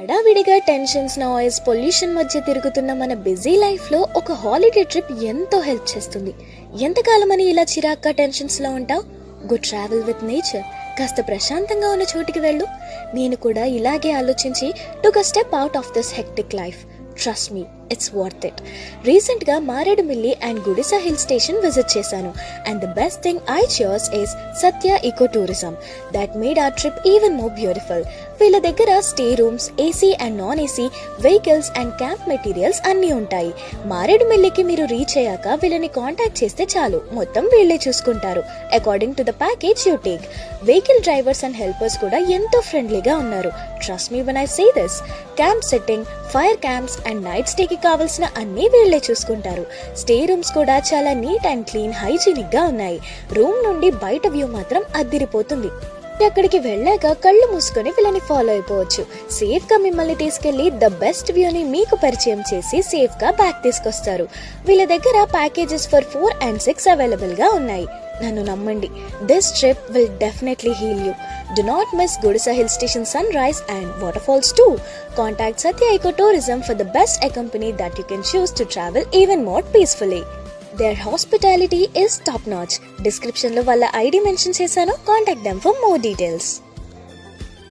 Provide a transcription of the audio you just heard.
హడావిడిగా tensions, noise, pollution మధ్య తిరుగుతున్న మన బిజీ లైఫ్లో ఒక హాలిడే ట్రిప్ ఎంతో హెల్ప్ చేస్తుంది. ఎంతకాలమని ఇలా చిరాగ్గా టెన్షన్స్లో ఉంటావు? Good travel with nature. కాస్త ప్రశాంతంగా ఉన్న చోటికి వెళ్ళు. నేను కూడా ఇలాగే ఆలోచించి took a step out of this hectic life. Trust me, it's worth it. రీసెంట్గా Maredumilli and Gudisa hill station visit చేశాను. And the best thing I chose is Satya eco tourism. That made our trip even more beautiful. వీళ్ళ దగ్గర stay rooms, AC and non AC, vehicles and camp materials అన్నీ ఉంటాయి. మారేడుమిల్లికి మీరు reach అయ్యాక వీళ్ళని contact చేస్తే చాలు, మొత్తం వీళ్ళే చూసుకుంటారు according to the package you take. Vehicle drivers and helpers కూడా ఎంతో ఫ్రెండ్లీగా ఉన్నారు. Trust me when I say this. Camp setting, fire camps and night స్టేకి కావాల్సిన అన్నీ వీళ్ళే చూసుకుంటారు. స్టే రూమ్స్ కూడా చాలా నీట్ అండ్ క్లీన్, హైజీనిక్ గా ఉన్నాయి. రూమ్ నుండి బయట వ్యూ మాత్రం అద్దిరిపోతుంది. అక్కడికి వెళ్ళాక కళ్ళు మూసుకొని వీళ్ళని ఫాలో అయిపోవచ్చు. సేఫ్ గా మిమ్మల్ని తీసుకెళ్లి ద బెస్ట్ వ్యూని మీకు పరిచయం చేసి సేఫ్ గా బ్యాక్ తీసుకొస్తారు. వీళ్ళ దగ్గర ప్యాకేజెస్ ఫర్ 4 and 6 అవైలబుల్ గా ఉన్నాయి. నన్ను నమ్మండి, this trip will definitely heal you. Do not miss Godisa Hill Station sunrise and waterfalls too. Contact Satya Eco Tourism for the best accompany that you can choose to travel even more peacefully. Their hospitality is top notch. Description lo valla ID mention chesanu. Contact them for more details.